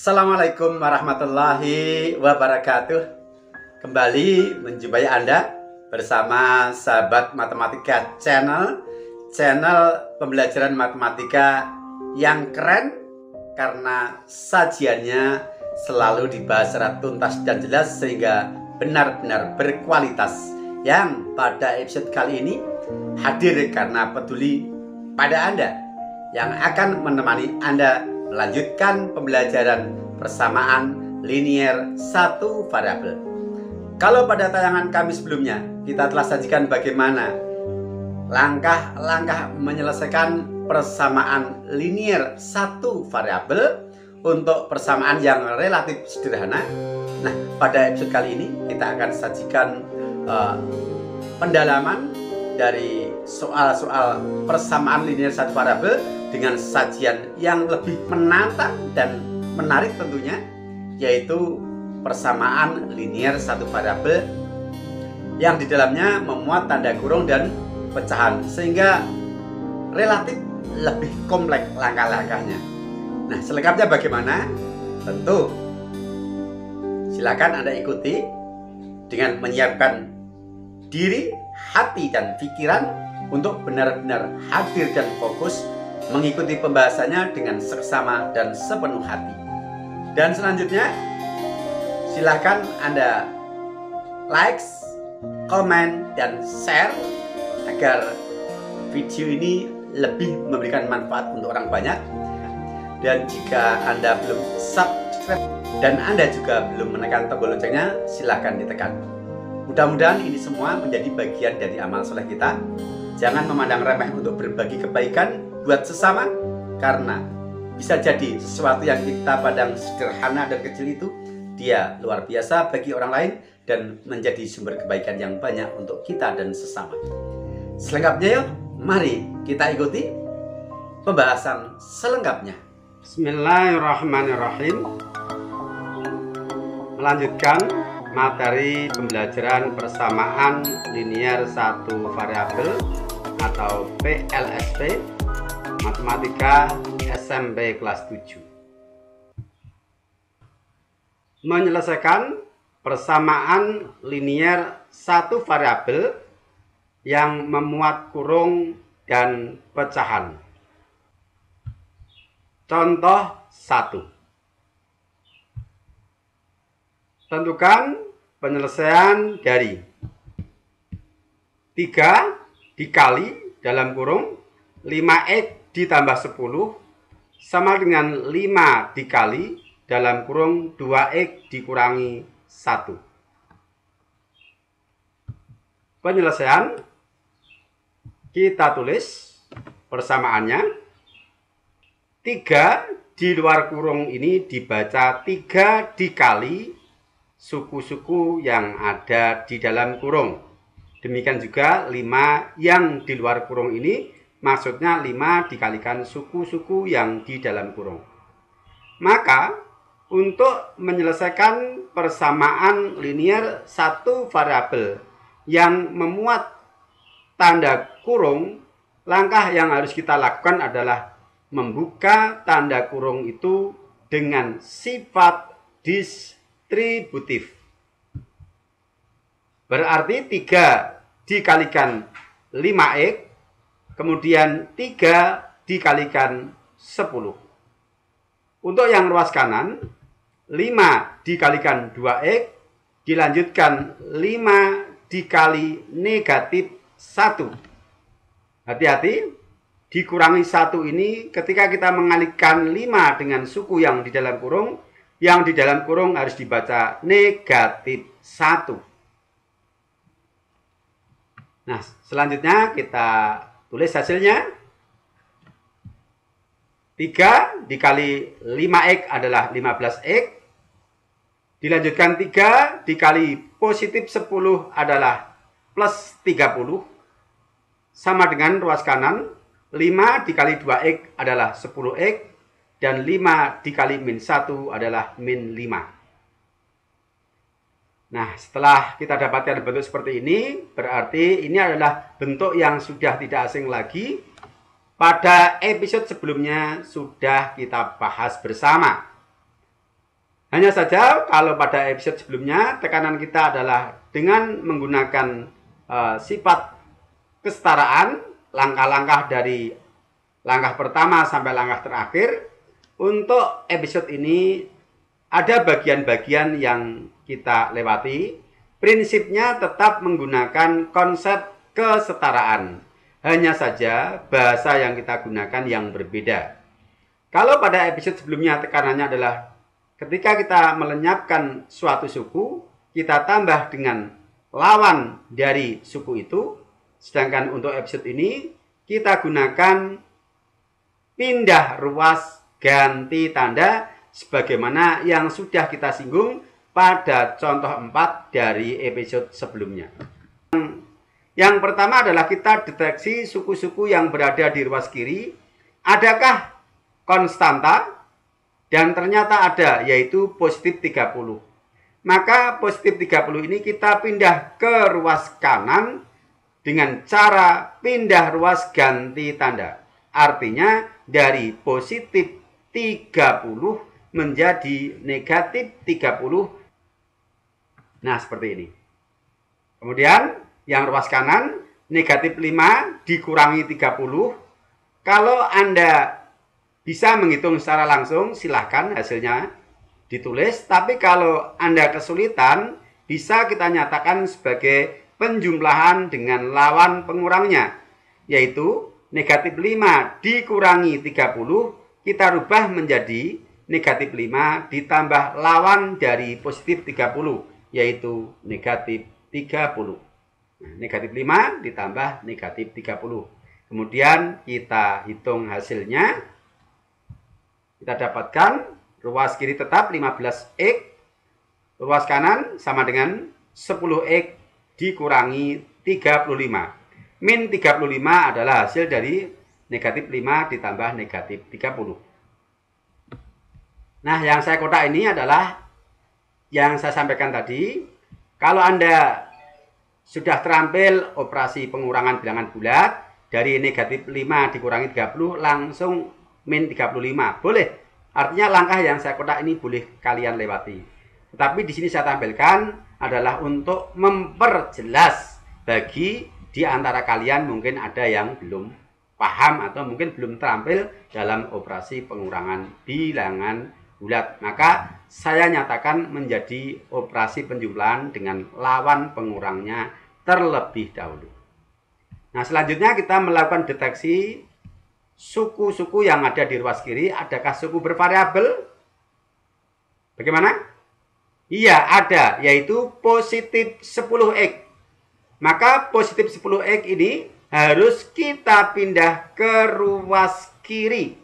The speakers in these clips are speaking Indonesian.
Assalamualaikum warahmatullahi wabarakatuh. Kembali menjumpai Anda bersama sahabat matematika channel pembelajaran matematika yang keren karena sajiannya selalu dibahas secara tuntas dan jelas sehingga benar-benar berkualitas. Yang pada episode kali ini hadir karena peduli pada Anda yang akan menemani Anda melanjutkan pembelajaran persamaan linier satu variabel. Kalau pada tayangan kami sebelumnya kita telah sajikan bagaimana langkah-langkah menyelesaikan persamaan linier satu variabel untuk persamaan yang relatif sederhana. Nah, pada episode kali ini kita akan sajikan pendalaman dari soal-soal persamaan linier satu variabel dengan sajian yang lebih menantang dan menarik tentunya, yaitu persamaan linier satu variabel yang di dalamnya memuat tanda kurung dan pecahan sehingga relatif lebih kompleks langkah-langkahnya. Nah, selengkapnya bagaimana? Tentu silakan Anda ikuti dengan menyiapkan diri, hati, dan pikiran untuk benar-benar hadir dan fokus mengikuti pembahasannya dengan seksama dan sepenuh hati. Dan selanjutnya silakan Anda like, komen, dan share agar video ini lebih memberikan manfaat untuk orang banyak. Dan jika Anda belum subscribe dan Anda juga belum menekan tombol loncengnya, silakan ditekan. Mudah-mudahan ini semua menjadi bagian dari amal soleh kita. Jangan memandang remeh untuk berbagi kebaikan buat sesama, karena bisa jadi sesuatu yang kita pandang sederhana dan kecil itu dia luar biasa bagi orang lain dan menjadi sumber kebaikan yang banyak untuk kita dan sesama. Selengkapnya yuk, mari kita ikuti pembahasan selengkapnya. Bismillahirrahmanirrahim. Melanjutkan materi pembelajaran persamaan linier satu variabel atau PLSP Matematika SMP kelas 7. Menyelesaikan persamaan linier satu variabel yang memuat kurung dan pecahan. Contoh 1. Tentukan penyelesaian dari 3 dikali dalam kurung 5x ditambah 10 sama dengan 5 dikali dalam kurung 2x dikurangi 1. Penyelesaian kita tulis persamaannya. 3 di luar kurung ini dibaca 3 dikali suku-suku yang ada di dalam kurung. Demikian juga 5 yang di luar kurung ini maksudnya 5 dikalikan suku-suku yang di dalam kurung. Maka untuk menyelesaikan persamaan linier satu variabel yang memuat tanda kurung, langkah yang harus kita lakukan adalah membuka tanda kurung itu dengan sifat distributif. Berarti 3 dikalikan 5x kemudian 3 dikalikan 10. Untuk yang ruas kanan, 5 dikalikan 2x, dilanjutkan 5 dikali negatif 1. Hati-hati, dikurangi 1 ini ketika kita mengalihkan 5 dengan suku yang di dalam kurung, yang di dalam kurung harus dibaca negatif 1. Nah, selanjutnya kita tulis hasilnya. 3 dikali 5x adalah 15x. Dilanjutkan 3 dikali positif 10 adalah plus 30. Sama dengan ruas kanan. 5 dikali 2x adalah 10x. Dan 5 dikali min 1 adalah min 5. Nah, setelah kita dapatkan bentuk seperti ini, berarti ini adalah bentuk yang sudah tidak asing lagi. Pada episode sebelumnya sudah kita bahas bersama. Hanya saja kalau pada episode sebelumnya tekanan kita adalah dengan menggunakan sifat kesetaraan, langkah-langkah dari langkah pertama sampai langkah terakhir. Untuk episode ini ada bagian-bagian yang kita lewati. Prinsipnya tetap menggunakan konsep kesetaraan. Hanya saja bahasa yang kita gunakan yang berbeda. Kalau pada episode sebelumnya tekanannya adalah ketika kita melenyapkan suatu suku, kita tambah dengan lawan dari suku itu. Sedangkan untuk episode ini kita gunakan pindah ruas ganti tanda sebagaimana yang sudah kita singgung pada contoh 4 dari episode sebelumnya. Yang pertama adalah kita deteksi suku-suku yang berada di ruas kiri. Adakah konstanta? Dan ternyata ada, yaitu positif 30. Maka positif 30 ini kita pindah ke ruas kanan dengan cara pindah ruas ganti tanda. Artinya dari positif 30 menjadi negatif 30. Nah, seperti ini. Kemudian yang ruas kanan negatif 5 dikurangi 30. Kalau Anda bisa menghitung secara langsung, silahkan hasilnya ditulis. Tapi kalau Anda kesulitan, bisa kita nyatakan sebagai penjumlahan dengan lawan pengurangnya, yaitu negatif 5 dikurangi 30, kita rubah menjadi negatif 5 ditambah lawan dari positif 30, yaitu negatif 30. Negatif 5 ditambah negatif 30. Kemudian kita hitung hasilnya. Kita dapatkan ruas kiri tetap 15x. Ruas kanan sama dengan 10x dikurangi 35. Min 35 adalah hasil dari negatif 5 ditambah negatif 30. Nah, yang saya kotak ini adalah yang saya sampaikan tadi. Kalau Anda sudah terampil operasi pengurangan bilangan bulat dari negatif 5 dikurangi 30 langsung min 35. Boleh. Artinya langkah yang saya kotak ini boleh kalian lewati. Tetapi di sini saya tampilkan adalah untuk memperjelas bagi di antara kalian mungkin ada yang belum paham atau mungkin belum terampil dalam operasi pengurangan bilangan bulat. Maka saya nyatakan menjadi operasi penjumlahan dengan lawan pengurangnya terlebih dahulu. Nah, selanjutnya kita melakukan deteksi suku-suku yang ada di ruas kiri. Adakah suku bervariabel? Bagaimana? Iya, ada, yaitu positif 10x. Maka positif 10x ini harus kita pindah ke ruas kiri.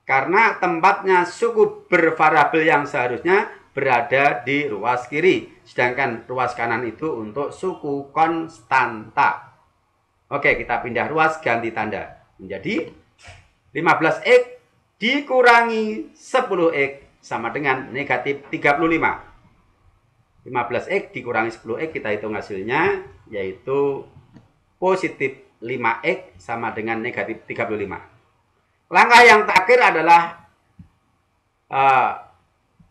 Karena tempatnya suku bervariabel yang seharusnya berada di ruas kiri. Sedangkan ruas kanan itu untuk suku konstanta. Oke, kita pindah ruas ganti tanda. Menjadi 15x dikurangi 10x sama dengan negatif 35. 15x dikurangi 10x kita hitung hasilnya, yaitu positif 5x sama dengan negatif 35. Langkah yang terakhir adalah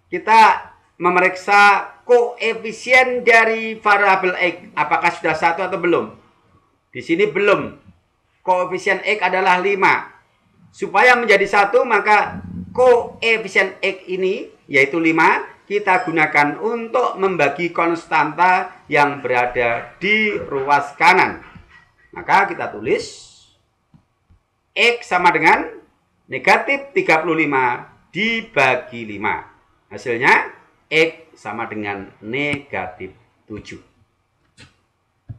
kita memeriksa koefisien dari variabel x. Apakah sudah 1 atau belum? Di sini belum. Koefisien x adalah 5. Supaya menjadi 1, maka koefisien x ini, yaitu 5, kita gunakan untuk membagi konstanta yang berada di ruas kanan. Maka kita tulis x sama dengan negatif 35 dibagi 5. Hasilnya x sama dengan negatif 7.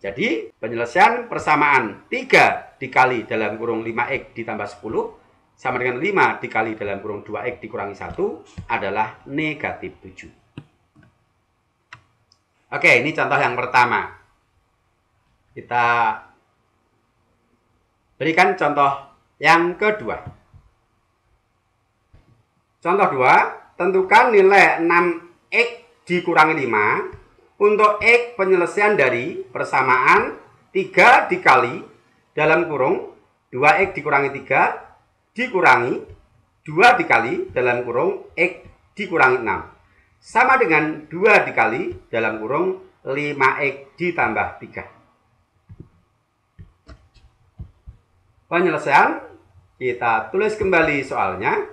Jadi penyelesaian persamaan 3 dikali dalam kurung 5x ditambah 10 sama dengan 5 dikali dalam kurung 2x dikurangi 1 adalah negatif 7. Oke, ini contoh yang pertama. Kita berikan contoh yang kedua. Contoh 2, tentukan nilai 6x dikurangi 5 untuk x penyelesaian dari persamaan 3 dikali dalam kurung 2x dikurangi 3 dikurangi 2 dikali dalam kurung x dikurangi 6. Sama dengan 2 dikali dalam kurung 5X ditambah 3. Penyelesaian, kita tulis kembali soalnya.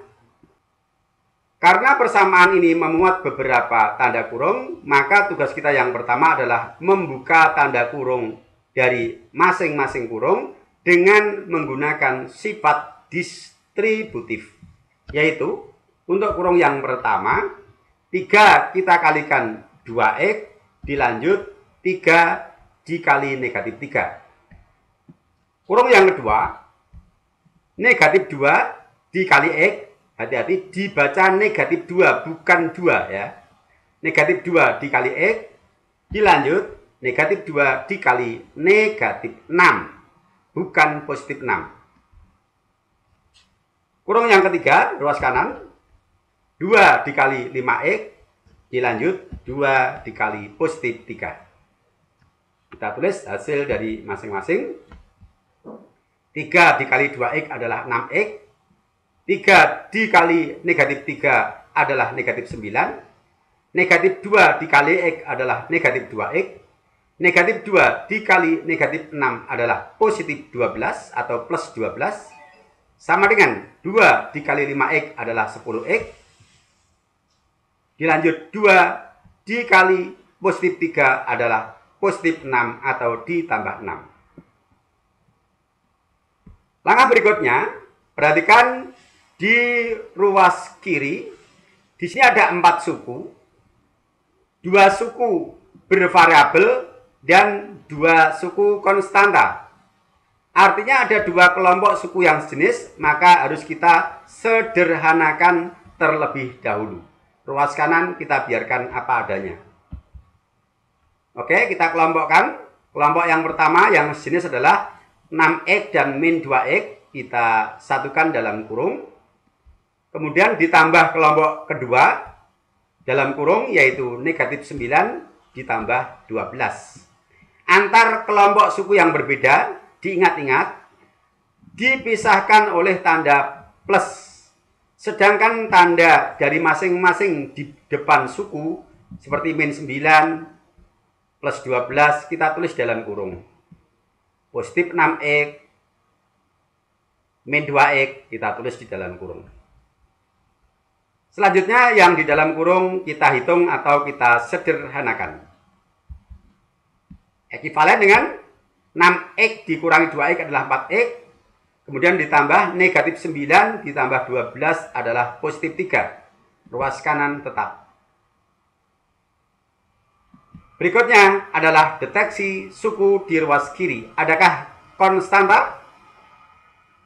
Karena persamaan ini memuat beberapa tanda kurung, maka tugas kita yang pertama adalah membuka tanda kurung dari masing-masing kurung dengan menggunakan sifat distributif. Yaitu, untuk kurung yang pertama, 3 kita kalikan 2X, dilanjut 3 dikali negatif 3. Kurung yang kedua, negatif 2 dikali X, hati-hati dibaca negatif 2 bukan 2 ya. Negatif 2 dikali X, dilanjut negatif 2 dikali negatif 6, bukan positif 6. Kurung yang ketiga, ruas kanan, 2 dikali 5X, dilanjut 2 dikali positif 3. Kita tulis hasil dari masing-masing. 3 dikali 2X adalah 6X. 3 dikali negatif 3 adalah negatif 9. Negatif 2 dikali X adalah negatif 2X. Negatif 2 dikali negatif 6 adalah positif 12 atau plus 12. Sama dengan 2 dikali 5X adalah 10X. Dilanjut 2 dikali positif 3 adalah positif 6 atau ditambah 6. Langkah berikutnya, perhatikan di ruas kiri, di sini ada 4 suku, 2 suku bervariabel dan 2 suku konstanta. Artinya ada 2 kelompok suku yang sejenis, maka harus kita sederhanakan terlebih dahulu. Ruas kanan kita biarkan apa adanya. Oke, kita kelompokkan. Kelompok yang pertama yang sejenis adalah 6X dan min 2X, kita satukan dalam kurung. Kemudian ditambah kelompok kedua dalam kurung, yaitu negatif 9 ditambah 12. Antar kelompok suku yang berbeda, diingat-ingat, dipisahkan oleh tanda plus. Sedangkan tanda dari masing-masing di depan suku, seperti min 9 plus 12, kita tulis dalam kurung. Positif 6X, min 2X, kita tulis di dalam kurung. Selanjutnya yang di dalam kurung kita hitung atau kita sederhanakan. Ekivalen dengan 6X dikurangi 2X adalah 4X. Kemudian ditambah negatif 9 ditambah 12 adalah positif 3. Ruas kanan tetap. Berikutnya adalah deteksi suku di ruas kiri. Adakah konstanta?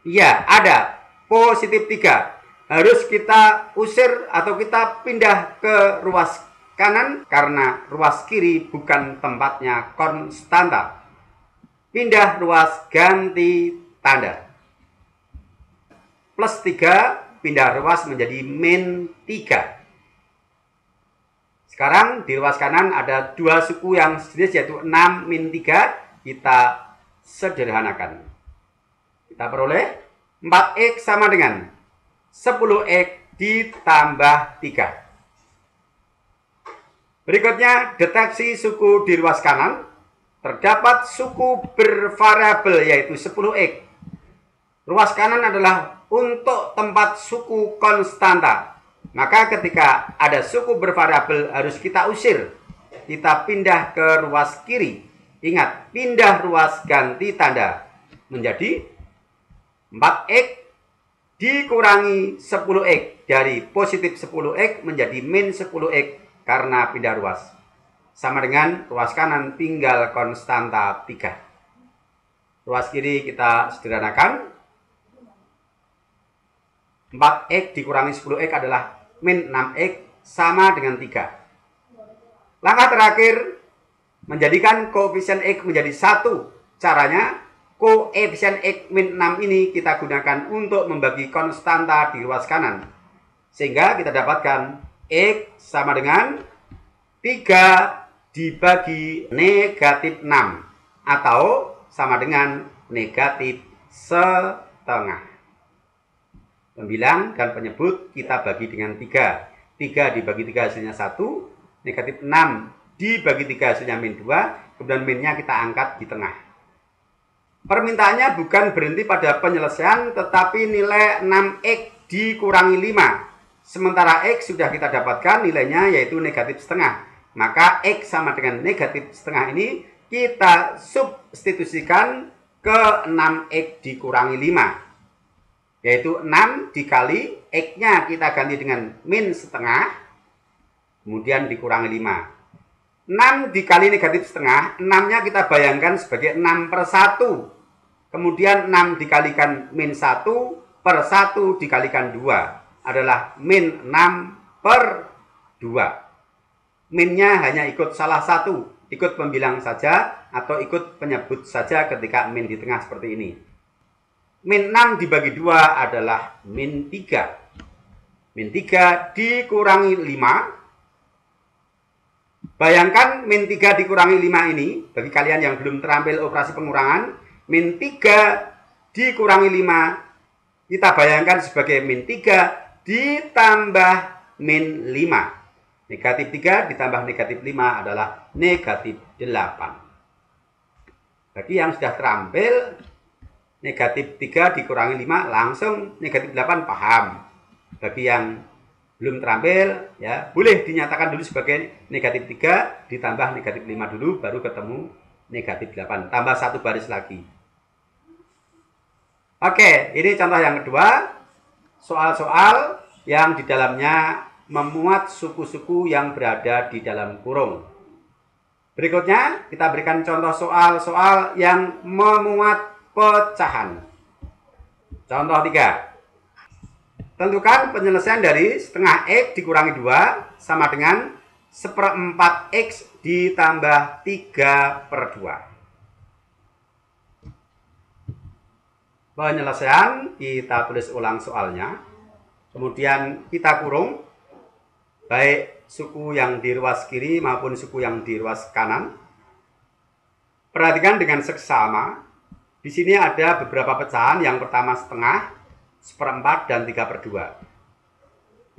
Iya, ada. Positif 3. Harus kita usir atau kita pindah ke ruas kanan karena ruas kiri bukan tempatnya konstanta. Pindah ruas, ganti tanda. Plus 3, pindah ruas menjadi min 3. Sekarang di ruas kanan ada 2 suku yang sejenis, yaitu 6 min 3. Kita sederhanakan. Kita peroleh 4X sama dengan 10X ditambah 3. Berikutnya, deteksi suku di ruas kanan. Terdapat suku bervariabel, yaitu 10X. Ruas kanan adalah untuk tempat suku konstanta. Maka ketika ada suku bervariabel harus kita usir. Kita pindah ke ruas kiri. Ingat, pindah ruas ganti tanda. Menjadi 4X dikurangi 10X. Dari positif 10X menjadi min 10X karena pindah ruas. Sama dengan ruas kanan tinggal konstanta 3. Ruas kiri kita sederhanakan. 4X dikurangi 10X adalah min 6X sama dengan 3. Langkah terakhir, menjadikan koefisien X menjadi 1. Caranya, koefisien X min 6 ini kita gunakan untuk membagi konstanta di ruas kanan. Sehingga kita dapatkan X sama dengan 3 dibagi negatif 6. Atau sama dengan negatif setengah. Pembilang dan penyebut kita bagi dengan 3. 3 dibagi 3 hasilnya 1, negatif 6 dibagi 3 hasilnya min 2, kemudian minnya kita angkat di tengah. Permintaannya bukan berhenti pada penyelesaian, tetapi nilai 6x dikurangi 5. Sementara x sudah kita dapatkan nilainya yaitu negatif setengah. Maka x sama dengan negatif setengah ini kita substitusikan ke 6x dikurangi 5. Yaitu 6 dikali x-nya kita ganti dengan min setengah, kemudian dikurangi 5. 6 dikali negatif setengah, 6-nya kita bayangkan sebagai 6/1. Kemudian 6 dikalikan min 1 per 1 dikalikan 2 adalah min 6/2. Minnya hanya ikut salah satu, ikut pembilang saja atau ikut penyebut saja ketika min di tengah seperti ini. Min 6 dibagi 2 adalah min 3. Min 3 dikurangi 5. Bayangkan min 3 dikurangi 5 ini, bagi kalian yang belum terampil operasi pengurangan, min 3 dikurangi 5, kita bayangkan sebagai min 3 ditambah min 5. Negatif 3 ditambah negatif 5 adalah negatif 8. Bagi yang sudah terampil, negatif 3 dikurangi 5 langsung negatif 8 paham. Bagi yang belum terampil, ya boleh dinyatakan dulu sebagai negatif 3 ditambah negatif 5 dulu, baru ketemu negatif 8. Tambah satu baris lagi. Oke, ini contoh yang kedua. Soal-soal yang di dalamnya memuat suku-suku yang berada di dalam kurung. Berikutnya, kita berikan contoh soal-soal yang memuat pecahan. Contoh 3. Tentukan penyelesaian dari setengah x dikurangi 2 sama dengan 1/4 x ditambah 3/2. Penyelesaian, kita tulis ulang soalnya. Kemudian kita kurung baik suku yang di ruas kiri maupun suku yang di ruas kanan. Perhatikan dengan seksama. Di sini ada beberapa pecahan. Yang pertama setengah, 1/4, dan 3/2.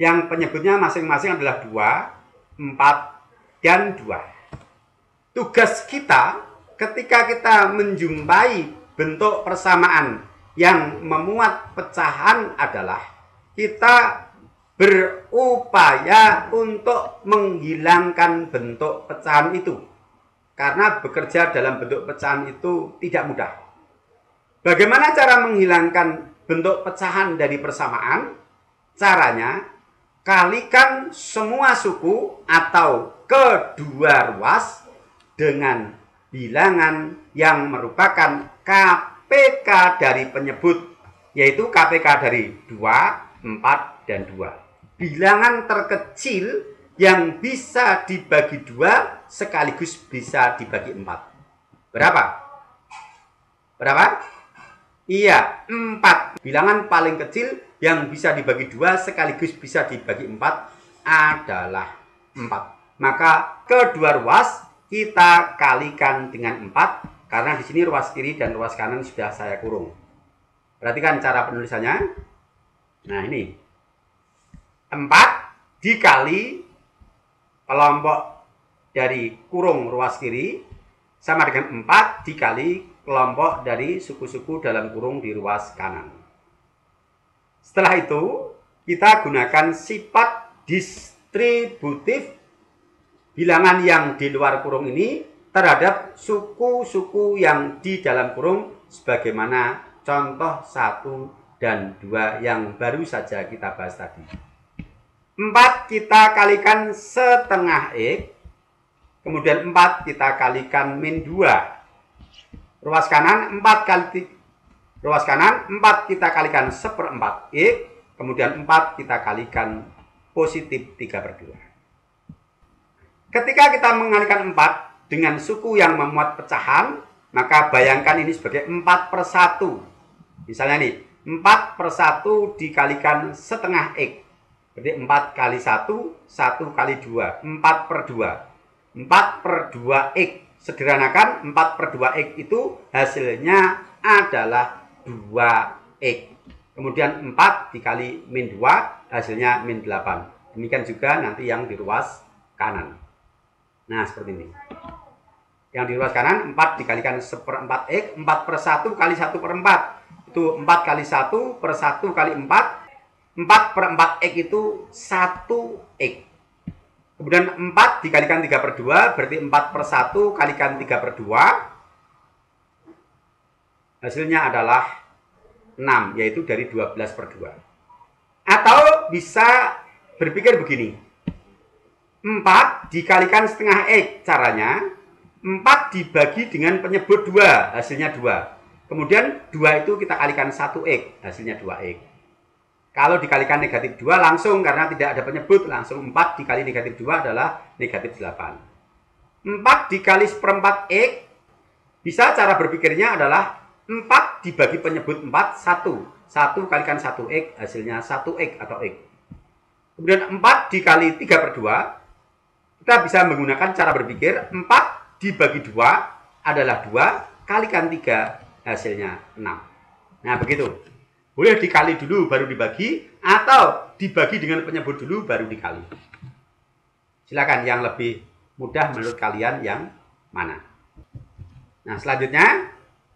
Yang penyebutnya masing-masing adalah 2, 4, dan 2. Tugas kita ketika kita menjumpai bentuk persamaan yang memuat pecahan adalah kita berupaya untuk menghilangkan bentuk pecahan itu. Karena bekerja dalam bentuk pecahan itu tidak mudah. Bagaimana cara menghilangkan bentuk pecahan dari persamaan? Caranya, kalikan semua suku atau kedua ruas dengan bilangan yang merupakan KPK dari penyebut, yaitu KPK dari 2, 4, dan 2. Bilangan terkecil yang bisa dibagi 2 sekaligus bisa dibagi 4. Berapa? Berapa? Iya, 4. Bilangan paling kecil yang bisa dibagi 2 sekaligus bisa dibagi 4 adalah 4. Maka kedua ruas kita kalikan dengan 4. Karena di sini ruas kiri dan ruas kanan sudah saya kurung. Perhatikan cara penulisannya. Nah, ini 4 dikali kelompok dari kurung ruas kiri sama dengan 4 dikali kelompok dari suku-suku dalam kurung di ruas kanan. Setelah itu, kita gunakan sifat distributif bilangan yang di luar kurung ini terhadap suku-suku yang di dalam kurung sebagaimana contoh 1 dan 2 yang baru saja kita bahas tadi. 4 kita kalikan setengah x, kemudian 4 kita kalikan min 2. Ruas kanan 4 kita kalikan 1/4 x, kemudian 4 kita kalikan positif 3/2. Ketika kita mengalikan 4 dengan suku yang memuat pecahan, maka bayangkan ini sebagai 4/1. Misalnya nih, 4/1 dikalikan setengah x. Berarti 4 kali 1, 1 kali 2, 4/2. 4/2x. Sederhanakan, 4/2x itu hasilnya adalah 2x. Kemudian 4 dikali min 2, hasilnya min 8. Demikian juga nanti yang di ruas kanan. Nah, seperti ini. Yang di ruas kanan 4 dikalikan 1/4 X, 4/1 kali 1/4. Itu 4 kali 1 per 1 kali 4. 4/4 X itu 1 X. Kemudian 4 dikalikan 3/2 berarti 4/1 kalikan 3/2. Hasilnya adalah 6, yaitu dari 12/2. Atau bisa berpikir begini. 4 dikalikan setengah X. Caranya 4 dibagi dengan penyebut 2, hasilnya 2. Kemudian 2 itu kita kalikan 1X, hasilnya 2X. Kalau dikalikan negatif 2 langsung, karena tidak ada penyebut, langsung 4 dikali negatif 2 adalah negatif 8. 4 dikali 1/4X, bisa cara berpikirnya adalah 4 dibagi penyebut 4, 1. 1 kalikan 1X, hasilnya 1X atau X. Kemudian 4 dikali 3/2, kita bisa menggunakan cara berpikir 4 dibagi 2 adalah 2, kalikan 3, hasilnya 6. Nah, begitu. Boleh dikali dulu baru dibagi, atau dibagi dengan penyebut dulu baru dikali. Silakan yang lebih mudah menurut kalian yang mana. Nah, selanjutnya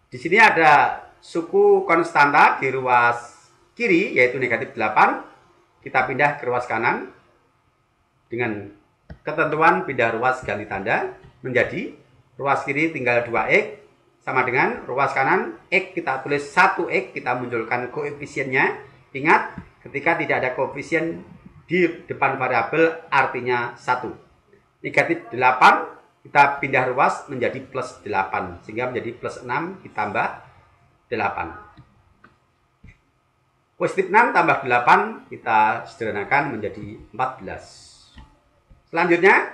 di sini ada suku konstanta di ruas kiri, yaitu negatif 8. Kita pindah ke ruas kanan dengan ketentuan pindah ruas ganti tanda menjadi ruas kiri tinggal 2X sama dengan ruas kanan X kita tulis 1X, kita munculkan koefisiennya. Ingat, ketika tidak ada koefisien di depan variabel artinya 1. Negatif 8 kita pindah ruas menjadi plus 8 sehingga menjadi plus 6 ditambah 8. Positif 6 tambah 8 kita sederhanakan menjadi 14. Selanjutnya,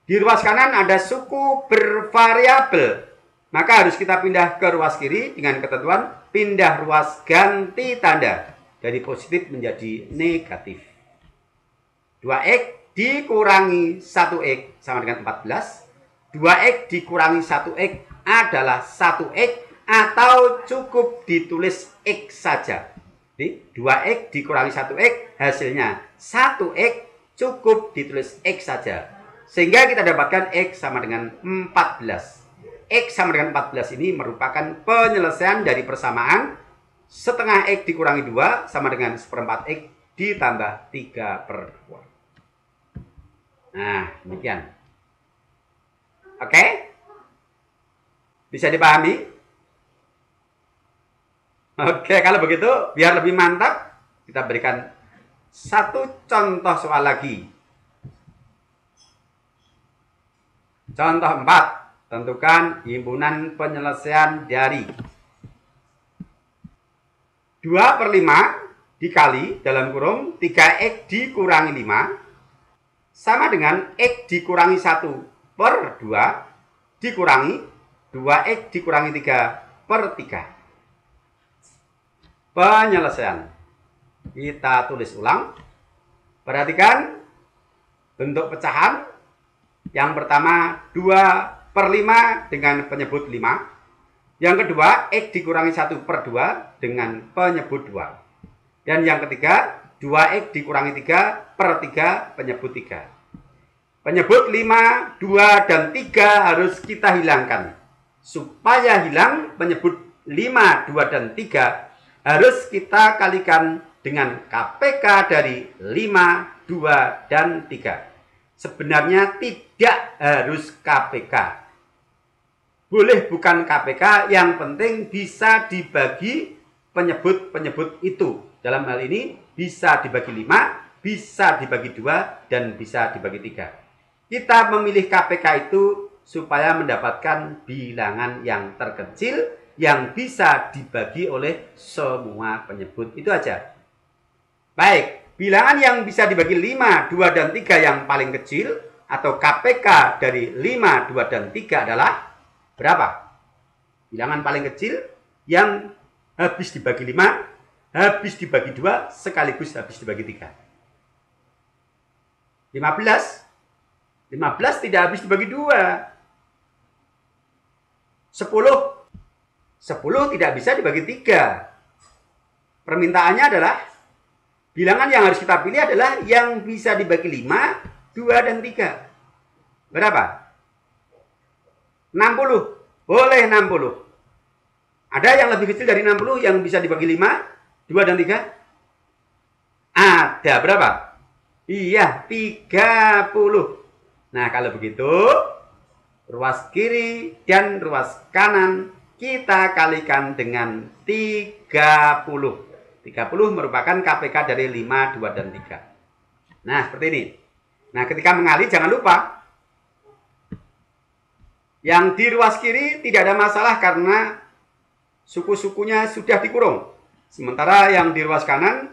di ruas kanan ada suku bervariabel. Maka harus kita pindah ke ruas kiri dengan ketentuan pindah ruas ganti tanda. Dari positif menjadi negatif. 2X dikurangi 1X sama dengan 14. 2X dikurangi 1X adalah 1X atau cukup ditulis X saja. 2X dikurangi 1X hasilnya 1X, cukup ditulis X saja. Sehingga kita dapatkan X sama dengan 14. X sama dengan 14 ini merupakan penyelesaian dari persamaan setengah X dikurangi 2 sama dengan 1/4 X ditambah 3/2. Nah, demikian. Oke? Bisa dipahami? Oke, kalau begitu biar lebih mantap, kita berikan satu contoh soal lagi. Contoh 4, tentukan himpunan penyelesaian dari 2/5 dikali dalam kurung 3X dikurangi 5 sama dengan X dikurangi 1/2 dikurangi 2X dikurangi 3/3. Penyelesaian. Kita tulis ulang. Perhatikan bentuk pecahan. Yang pertama 2/5 dengan penyebut 5. Yang kedua X dikurangi 1/2 dengan penyebut 2. Dan yang ketiga 2X dikurangi 3/3 penyebut 3. Penyebut 5, 2, dan 3 harus kita hilangkan. Supaya hilang penyebut 5, 2, dan 3 harus kita kalikan dengan KPK dari 5, 2, dan 3. Sebenarnya tidak harus KPK. Boleh bukan KPK, yang penting bisa dibagi penyebut-penyebut itu. Dalam hal ini bisa dibagi 5, bisa dibagi 2, dan bisa dibagi 3. Kita memilih KPK itu supaya mendapatkan bilangan yang terkecil yang bisa dibagi oleh semua penyebut. Itu aja. Baik, bilangan yang bisa dibagi 5, 2, dan 3 yang paling kecil atau KPK dari 5, 2, dan 3 adalah berapa? Bilangan paling kecil yang habis dibagi 5, habis dibagi 2, sekaligus habis dibagi 3. 15. 15 tidak habis dibagi 2. 10. 10 tidak bisa dibagi 3. Permintaannya adalah Bilangan yang harus kita pilih adalah yang bisa dibagi 5, 2, dan 3. Berapa? 60. Boleh 60. Ada yang lebih kecil dari 60 yang bisa dibagi 5, 2, dan 3? Ada. Berapa? Iya, 30. Nah, kalau begitu, ruas kiri dan ruas kanan kita kalikan dengan 30. 30 merupakan KPK dari 5, 2, dan 3. Nah, seperti ini. Nah, ketika mengali jangan lupa, yang di ruas kiri tidak ada masalah karena suku-sukunya sudah dikurung. Sementara yang di ruas kanan,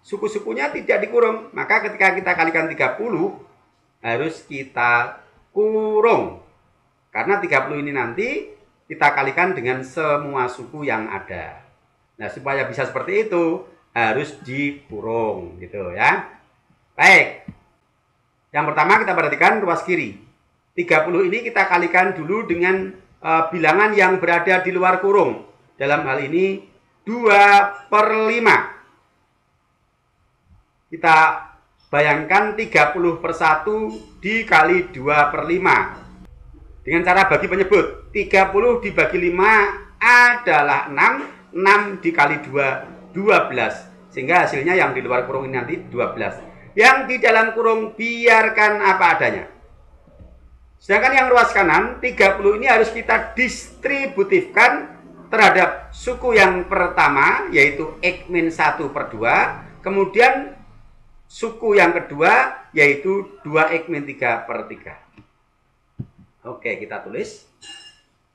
suku-sukunya tidak dikurung. Maka ketika kita kalikan 30, harus kita kurung. Karena 30 ini nanti kita kalikan dengan semua suku yang ada. Nah, supaya bisa seperti itu, harus dikurung, gitu ya. Baik. Yang pertama kita perhatikan ruas kiri. 30 ini kita kalikan dulu dengan bilangan yang berada di luar kurung. Dalam hal ini 2/5. Kita bayangkan 30/1 dikali 2/5. Dengan cara bagi penyebut, 30 dibagi 5 adalah 6. 6 dikali 2, 12. Sehingga hasilnya yang di luar kurung ini nanti 12. Yang di dalam kurung biarkan apa adanya. Sedangkan yang ruas kanan, 30 ini harus kita distributifkan terhadap suku yang pertama, yaitu X-1/2. Kemudian suku yang kedua, yaitu 2X-3/3. Oke, kita tulis.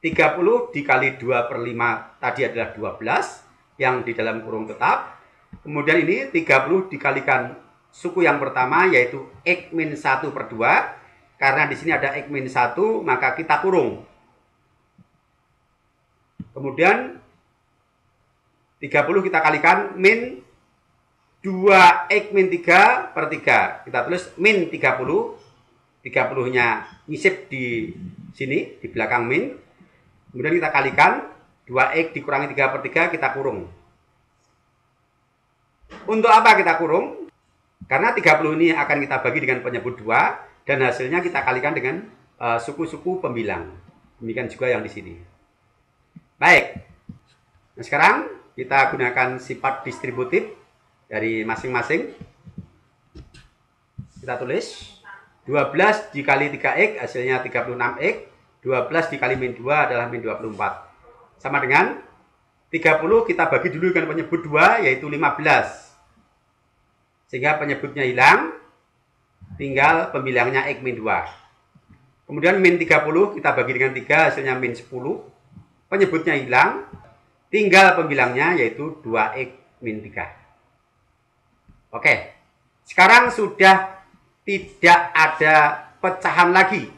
30 dikali 2/5 tadi adalah 12, yang di dalam kurung tetap. Kemudian ini 30 dikalikan suku yang pertama, yaitu X-1/2. Karena di sini ada X-1, maka kita kurung. Kemudian 30 kita kalikan min 2X-3/3. Kita tulis min 30. 30-nya nyisip di sini, di belakang min. Kemudian kita kalikan 2X dikurangi 3/3, kita kurung. Untuk apa kita kurung? Karena 30 ini akan kita bagi dengan penyebut 2, dan hasilnya kita kalikan dengan suku-suku pembilang. Demikian juga yang di sini. Baik. Nah, sekarang kita gunakan sifat distributif dari masing-masing. Kita tulis 12 dikali 3X hasilnya 36X. 12 dikali min 2 adalah min 24. Sama dengan 30 kita bagi dulu dengan penyebut 2, yaitu 15. Sehingga penyebutnya hilang, tinggal pembilangnya X min 2. Kemudian min 30 kita bagi dengan 3, hasilnya min 10. Penyebutnya hilang, tinggal pembilangnya yaitu 2X min 3. Oke, sekarang sudah tidak ada pecahan lagi.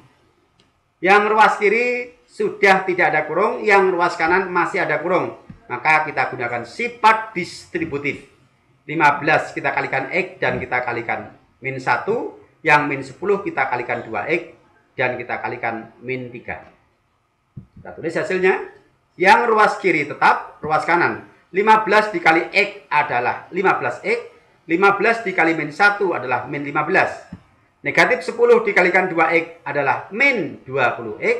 Yang ruas kiri sudah tidak ada kurung, yang ruas kanan masih ada kurung. Maka kita gunakan sifat distributif. 15 kita kalikan X dan kita kalikan min 1. Yang min 10 kita kalikan 2X dan kita kalikan min 3. Kita tulis hasilnya. Yang ruas kiri tetap, ruas kanan. 15 dikali X adalah 15X. 15 dikali min 1 adalah min 15. Negatif 10 dikalikan 2X adalah min 20X.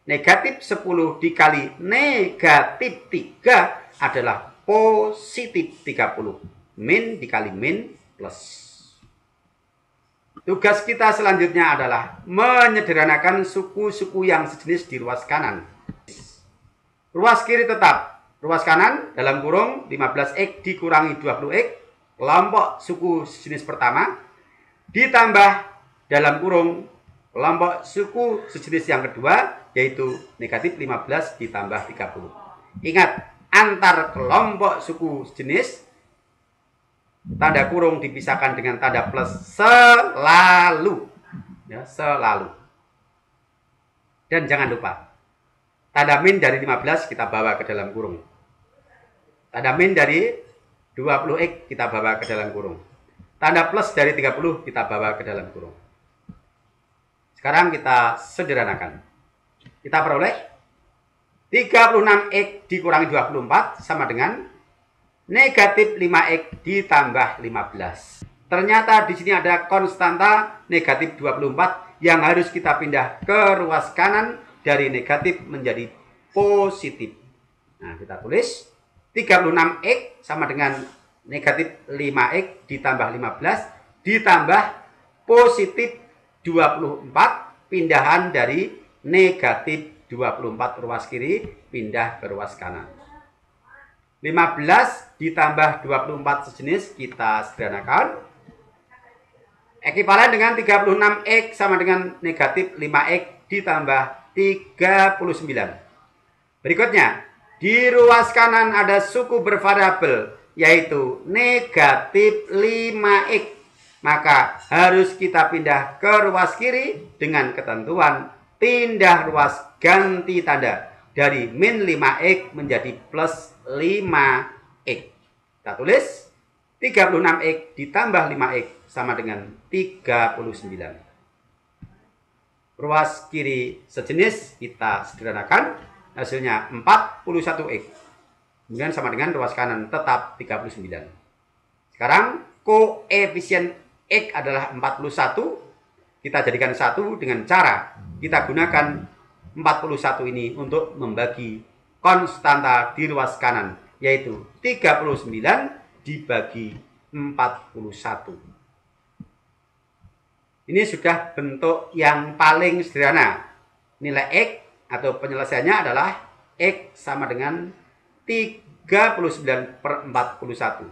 Negatif 10 dikali negatif 3 adalah positif 30. Min dikali min plus. Tugas kita selanjutnya adalah menyederhanakan suku-suku yang sejenis di ruas kanan. Ruas kiri tetap. Ruas kanan dalam kurung 15X dikurangi 20X. Kelompok suku sejenis pertama. Ditambah dalam kurung kelompok suku sejenis yang kedua, yaitu negatif 15 ditambah 30. Ingat, antar kelompok suku sejenis, tanda kurung dipisahkan dengan tanda plus selalu. Ya, selalu. Dan jangan lupa, tanda min dari 15 kita bawa ke dalam kurung. Tanda min dari 20X kita bawa ke dalam kurung. Tanda plus dari 30 kita bawa ke dalam kurung. Sekarang kita sederhanakan. Kita peroleh 36X dikurangi 24 sama dengan negatif 5X ditambah 15. Ternyata di sini ada konstanta negatif 24 yang harus kita pindah ke ruas kanan dari negatif menjadi positif. Nah, kita tulis 36X sama dengan negatif 5X ditambah 15 ditambah positif 24, pindahan dari negatif 24 ruas kiri pindah ke ruas kanan. 15 ditambah 24 sejenis kita sederhanakan. Ekivalen dengan 36X sama dengan negatif 5X ditambah 39. Berikutnya, di ruas kanan ada suku bervariabel yaitu negatif 5X. Maka harus kita pindah ke ruas kiri dengan ketentuan pindah ruas ganti tanda dari min 5X menjadi plus 5X. Kita tulis 36X ditambah 5X sama dengan 39. Ruas kiri sejenis kita sederhanakan, hasilnya 41X. Kemudian sama dengan ruas kanan tetap 39. Sekarang koefisien X adalah 41. Kita jadikan 1 dengan cara kita gunakan 41 ini untuk membagi konstanta di ruas kanan, yaitu 39 dibagi 41. Ini sudah bentuk yang paling sederhana. Nilai X atau penyelesaiannya adalah X sama dengan 39/41.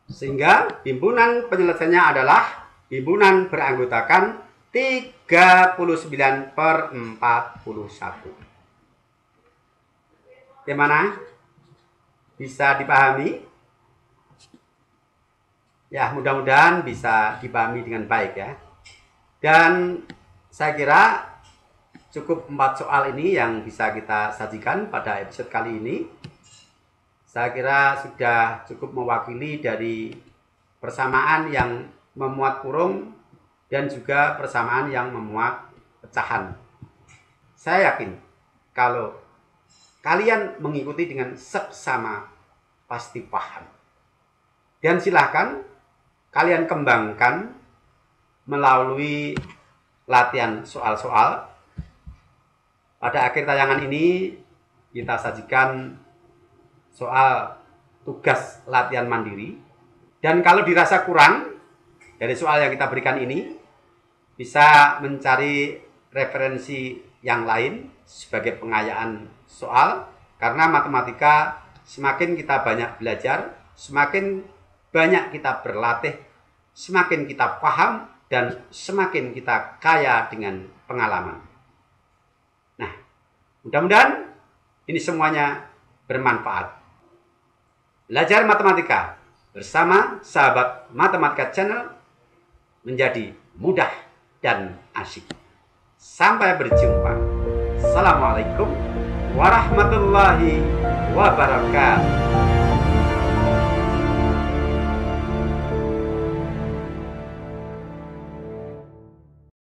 Sehingga himpunan penyelesaiannya adalah himpunan beranggotakan 39/41. Bagaimana? Bisa dipahami? Ya, mudah-mudahan bisa dipahami dengan baik ya. Dan saya kira cukup 4 soal ini yang bisa kita sajikan pada episode kali ini. Saya kira sudah cukup mewakili dari persamaan yang memuat kurung dan juga persamaan yang memuat pecahan. Saya yakin kalau kalian mengikuti dengan seksama pasti paham. Dan silahkan kalian kembangkan melalui latihan soal-soal. Pada akhir tayangan ini kita sajikan soal tugas latihan mandiri. Dan kalau dirasa kurang dari soal yang kita berikan ini, bisa mencari referensi yang lain sebagai pengayaan soal. Karena matematika semakin kita banyak belajar, semakin banyak kita berlatih, semakin kita paham, dan semakin kita kaya dengan pengalaman. Nah, mudah-mudahan ini semuanya bermanfaat. Belajar matematika bersama sahabat Matematika Channel menjadi mudah dan asyik. Sampai berjumpa. Assalamualaikum warahmatullahi wabarakatuh.